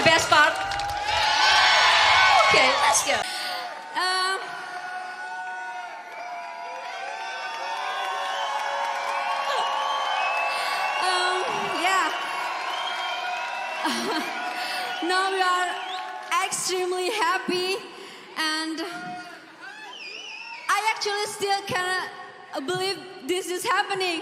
the best part? Okay, let's go. Yeah. Now we are extremely happy, and I actually still cannot believe this is happening,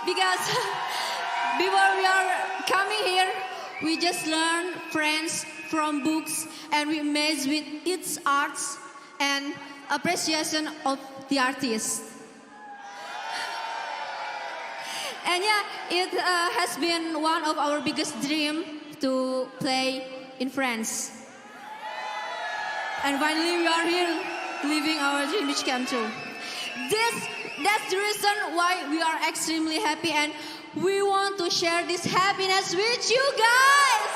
because before we are coming here, we just learn French from books, and we amazed with its arts and appreciation of the artist. And yeah, it has been one of our biggest dream to play in France. And finally we are here living our dream which came true. That's the reason why we are extremely happy, and we want to share this happiness with you guys.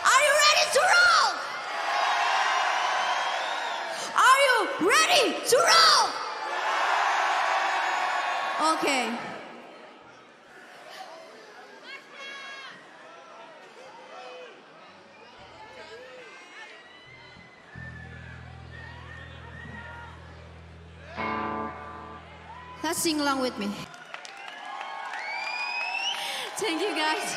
Are you ready to roll? Are you ready to roll? Okay. Let's sing along with me. Thank you, guys.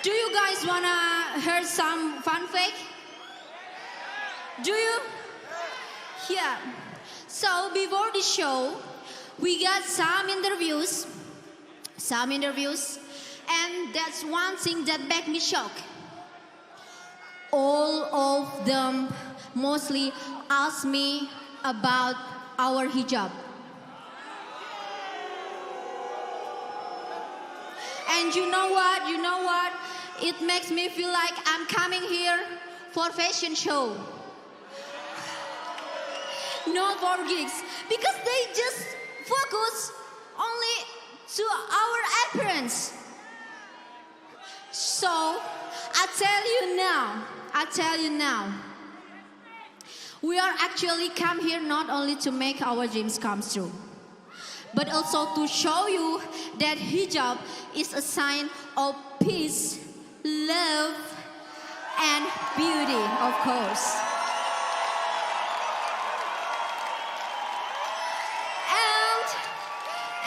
Do you guys wanna hear some fun fact? Do you? Yeah. So before the show, we got some interviews, and that's one thing that made me shocked. All of them mostly asked me about our hijab. And you know what? It makes me feel like I'm coming here for fashion show. Not for gigs. Because they just focus only to our appearance. So, I tell you now, we are actually come here not only to make our dreams come true, but also to show you that hijab is a sign of peace, love, and beauty, of course.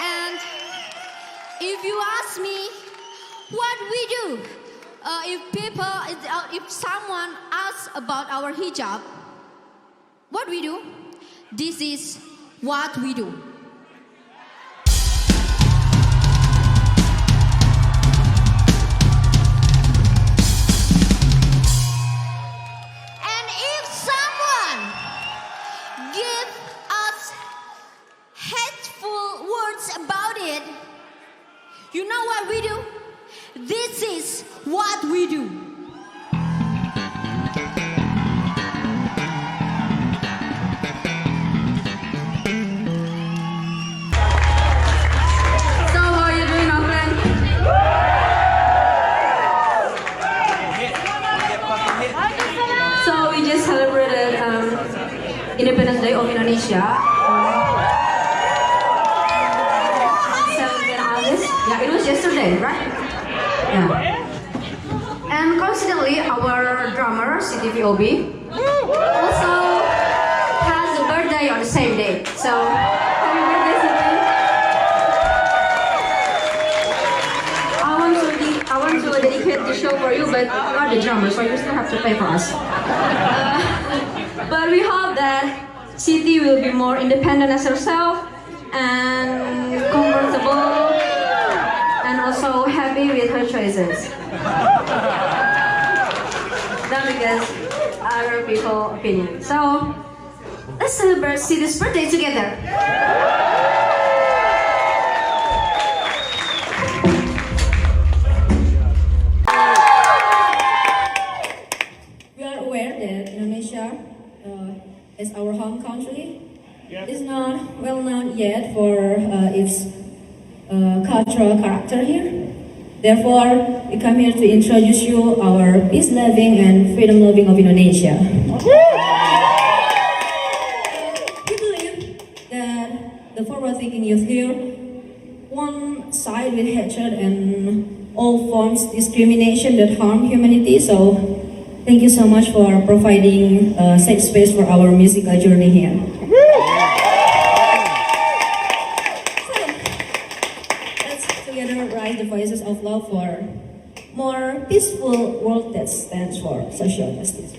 And if you ask me, what we do? If someone asks about our hijab, what we do? This is what we do. And if someone gives us hateful words about it, you know what we do? This is what we do. So how are you doing, Auckland? So we just celebrated Independence Day of Indonesia. 17th August. Yeah, it was yesterday, right? Yeah. And coincidentally, our drummer, VOB, also has a birthday on the same day. So, happy birthday, Siti. I want to dedicate the show for you, but you are the drummer, so you still have to pay for us. But we hope that Siti will be more independent as herself and comfortable, and also happy with her choices. Not because other people's opinion. So let's celebrate Siti's birthday together. We are aware that Indonesia is our home country. Yep. It's not well known yet for its cultural character here. Therefore, we come here to introduce you our peace-loving and freedom-loving of Indonesia. forward-thinking youth here. One side with hatred and all forms of discrimination that harm humanity. So thank you so much for providing a safe space for our musical journey here. Let's together raise the voices of love for more peaceful world that stands for social justice.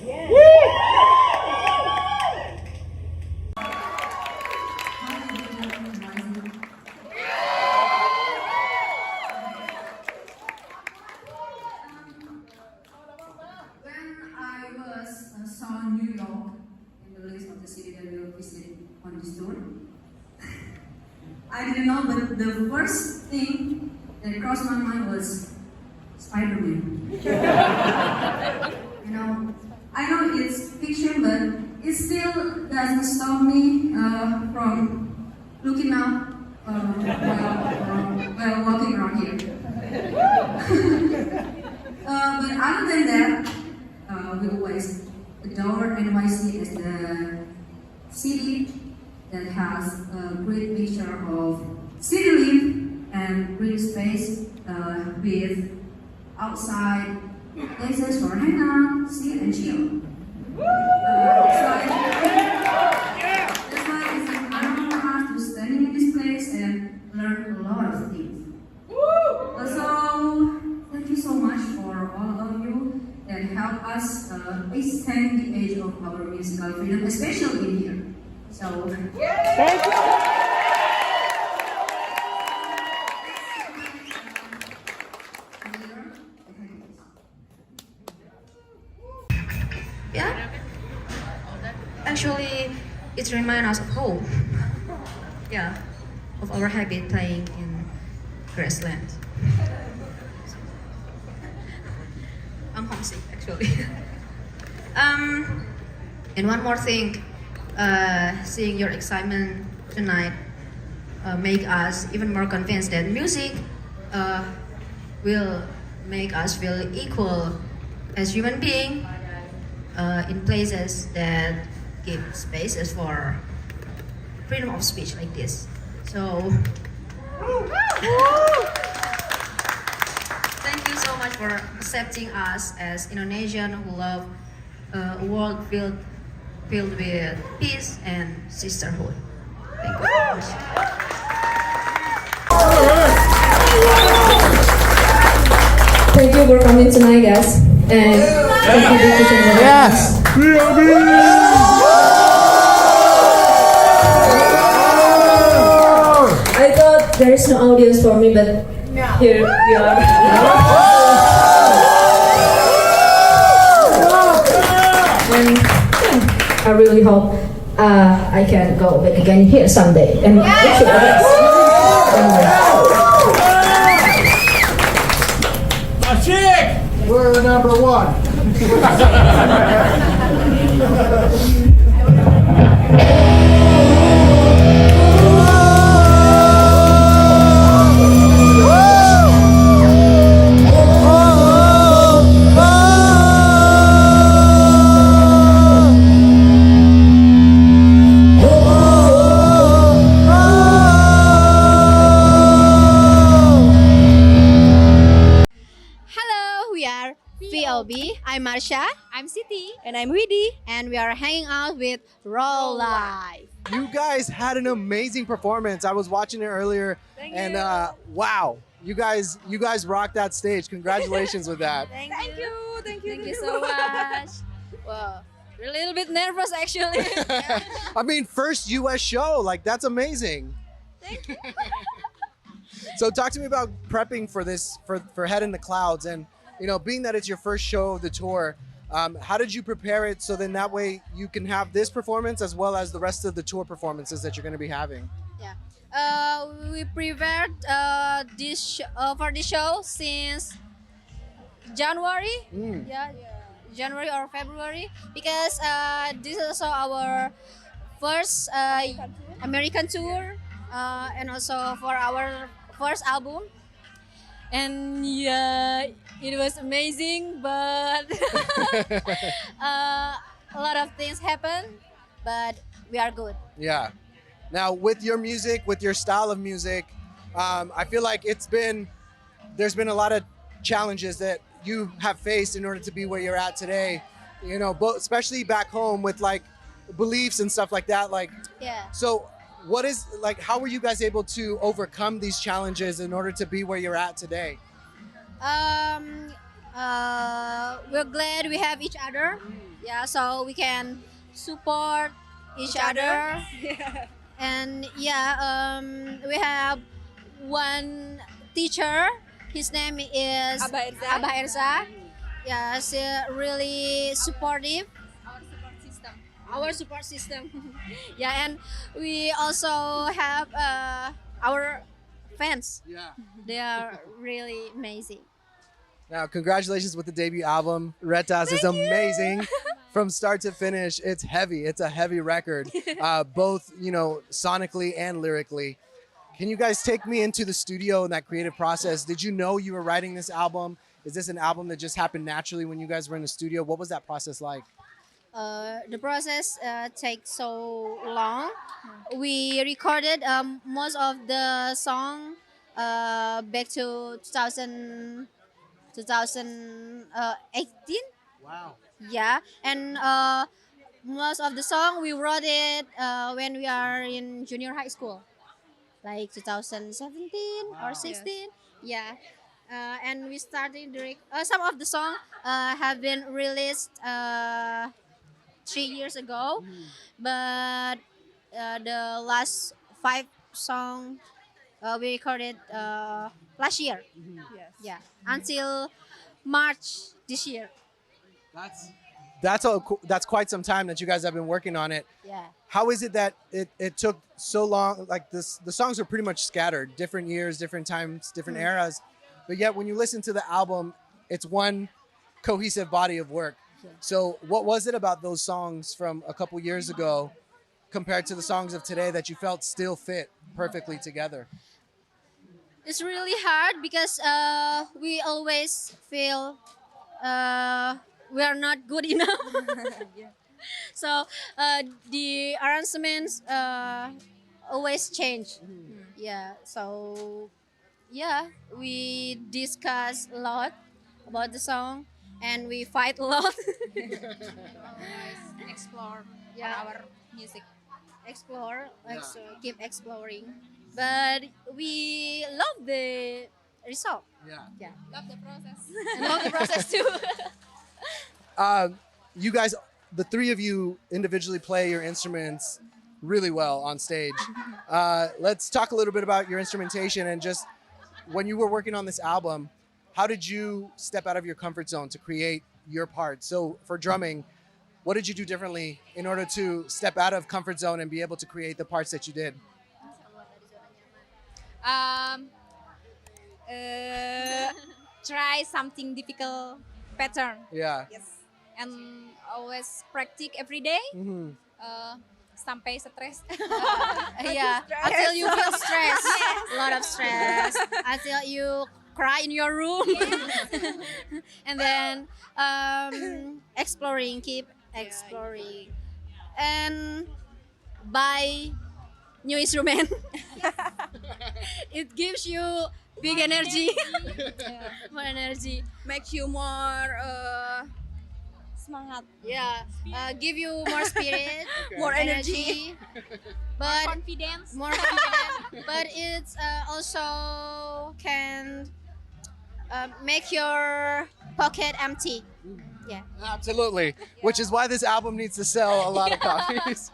Saw New York in the list of the city that we will visit on this tour. I didn't know, but the first thing that crossed my mind was Spider-Man. I know it's fiction, but it still doesn't stop me from looking up while walking around here. But other than that, we always adore NYC as the city that has a great mixture of city life and green space with outside places for hang out, sit and chill. That's why it's an honor for us to standing in this place and learn a lot of things. Also, thank you so much for all of you that help us extend the age of our musical freedom, especially in here. So, thank you. Yeah. Actually, it reminds us of home. Yeah, of our habit playing in grassland. I'm homesick actually. And one more thing, seeing your excitement tonight make us even more convinced that music will make us feel equal as human beings in places that give spaces for freedom of speech like this. So. Thank you so much for accepting us as Indonesians who love a world filled with peace and sisterhood. Thank you so much. Thank you for coming tonight, guys. And thank you for tuning in. Yes! VOB! I thought there is no audience for me, but here we are. And I really hope I can go back again here someday. And it should We're number one. VOB. I'm Marsya. I'm Siti. And I'm Widi. And we are hanging out with Roll Live. You guys had an amazing performance. I was watching it earlier. Thank Wow. You guys rocked that stage. Congratulations with that. Thank you. Thank you so much. Well, we're a little bit nervous actually. I mean, first US show, like that's amazing. Thank you. So talk to me about prepping for this, for Head in the Clouds, and being that it's your first show of the tour, how did you prepare it so then that way you can have this performance as well as the rest of the tour performances that you're going to be having? Yeah, we prepared for the show since January. Yeah, January or February, because this is also our first American tour, and also for our first album. And yeah, it was amazing, but a lot of things happened, but we are good. Yeah. Now, with your music, with your style of music, I feel like there's been a lot of challenges that you have faced in order to be where you're at today. You know, both especially back home with like beliefs and stuff like that. Like, Yeah. so what is like? How were you guys able to overcome these challenges in order to be where you're at today? We're glad we have each other. Yeah, so we can support each other. And yeah, we have one teacher. His name is Abah Erza. Yeah, she's really supportive. Our support system. Yeah, and we also have our fans. Yeah. They are really amazing. Now, congratulations with the debut album. Retas is amazing from start to finish. It's heavy. It's a heavy record, both, you know, sonically and lyrically. Can you guys take me into the studio and that creative process? Did you know you were writing this album? Is this an album that just happened naturally when you guys were in the studio? What was that process like? The process takes so long. We recorded most of the song back to 2018. Wow. Yeah, and most of the song we wrote it when we are in junior high school, like 2017 or 16. Yeah, and we started some of the song have been released 3 years ago, but the last 5 song we recorded last year. Yeah, until March this year. That's quite some time that you guys have been working on it. Yeah. How is it that it took so long? Like the songs are pretty much scattered, different years, different times, different eras, but yet when you listen to the album, it's one cohesive body of work. So what was it about those songs from a couple years ago compared to the songs of today that you felt still fit perfectly together? It's really hard because we always feel we are not good enough. So the arrangements always change. Yeah. So yeah, we discuss a lot about the song and we fight a lot. Explore Yeah. our music. Explore, keep exploring. But we love the result. Yeah. Yeah. Love the process. And love the process too. You guys, the three of you individually play your instruments really well on stage. Let's talk a little bit about your instrumentation and just when you were working on this album, how did you step out of your comfort zone to create your part? So for drumming, what did you do differently in order to step out of comfort zone and be able to create the parts that you did? Try something difficult pattern. Yeah. Yes. And always practice every day. Mhm. Sampai stres. Yeah, until you feel stress, a lot of stress, until you cry in your room, and then exploring, keep exploring, and buy new instrument. It gives you big energy, more energy. Makes you more semangat. Yeah, give you more spirit, More energy. but Confidence. more confident. But it's also can make your pocket empty. Yeah. Absolutely. Which is why this album needs to sell a lot of copies.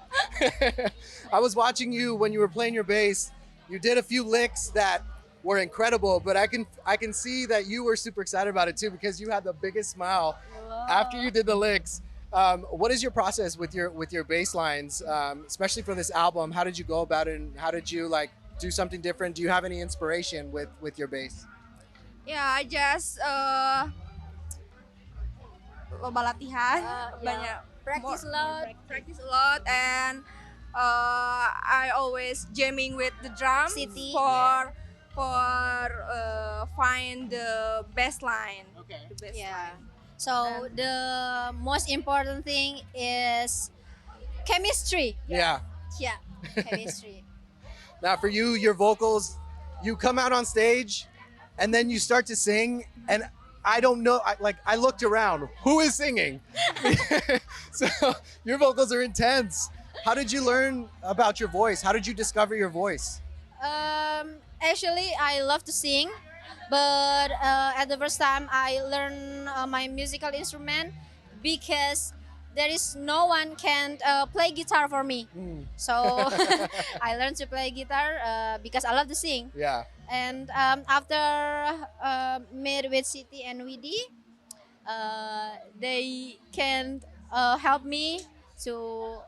I was watching you when you were playing your bass. You did a few licks that were incredible, but I can see that you were super excited about it too because you had the biggest smile after you did the licks. What is your process with your bass lines, especially for this album? How did you go about it, and how did you like do something different? Do you have any inspiration with your bass? Yeah, I just loba latihan, banyak Practice a more- lot. practice a lot, and I always jamming with the drum City. for find the bass line. Okay. The bass Yeah. line. So the most important thing is chemistry. Yeah. Yeah, chemistry. Now for you, your vocals, you come out on stage and then you start to sing and I don't know, I looked around, who is singing? So your vocals are intense. How did you learn about your voice? How did you discover your voice? Actually, I love to sing, but at the first time I learned my musical instrument because there is no one can play guitar for me. So I learned to play guitar because I love to sing. Yeah. And after meet with City and Widi, they can help me to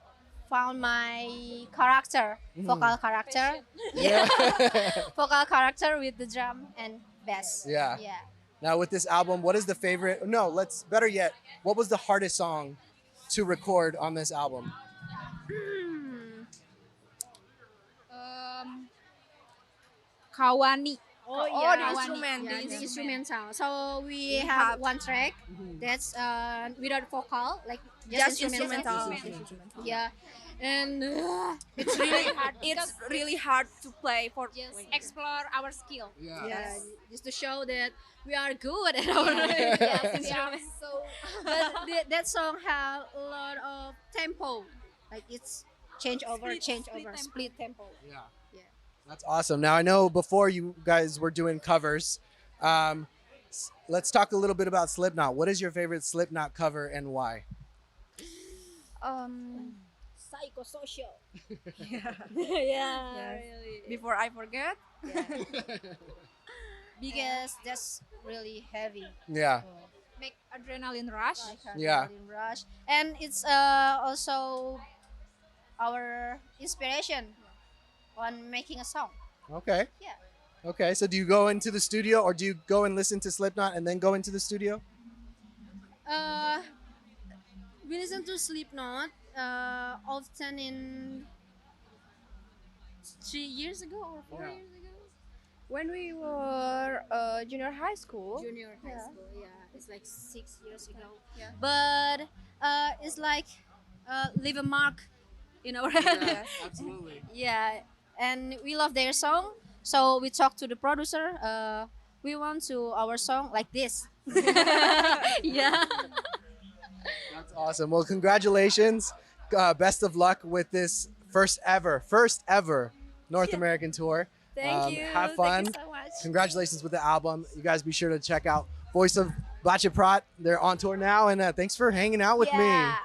found my character, vocal character, Yeah. vocal character with the drum and bass. Yeah. Yeah. Now with this album, what is the favorite? No, let's better yet. What was the hardest song to record on this album? Kawani. Oh, yeah. the Kawani. Yeah, the instrumental. So we have- have one track that's without vocal, like just, Just instrumental. Yeah, and It's really hard. It's really hard to play for. just explore our skill. Yeah. Yeah, just to show that we are good at our instrument. So, but that song have a lot of tempo, like it's change over, split tempo. Yeah. Yeah. That's awesome. Now I know before you guys were doing covers. Let's talk a little bit about Slipknot. What is your favorite Slipknot cover and why? Psychosocial. Yeah. Yeah, Yes. really. Before I forget. Because that's really heavy. Yeah. Make adrenaline rush. Yeah. Adrenaline rush, and it's also our inspiration on making a song. Okay. Yeah. Okay. So do you go into the studio or do you go and listen to Slipknot and then go into the studio? We listen to Slipknot often in 3 years ago or 4 Yeah. years ago. When we were junior high school. Junior high school, yeah, it's like 6 years ago. Yeah. But it's like leave a mark in our head. Yes. Absolutely. Yeah, and we love their song, so we talked to the producer. We want to our song like this. Yeah. That's awesome. Well, congratulations. Best of luck with this first ever North American tour. Thank you. Have fun. Thank you so much. Congratulations with the album. You guys be sure to check out Voice of Baceprot. They're on tour now, and thanks for hanging out with me. Yeah.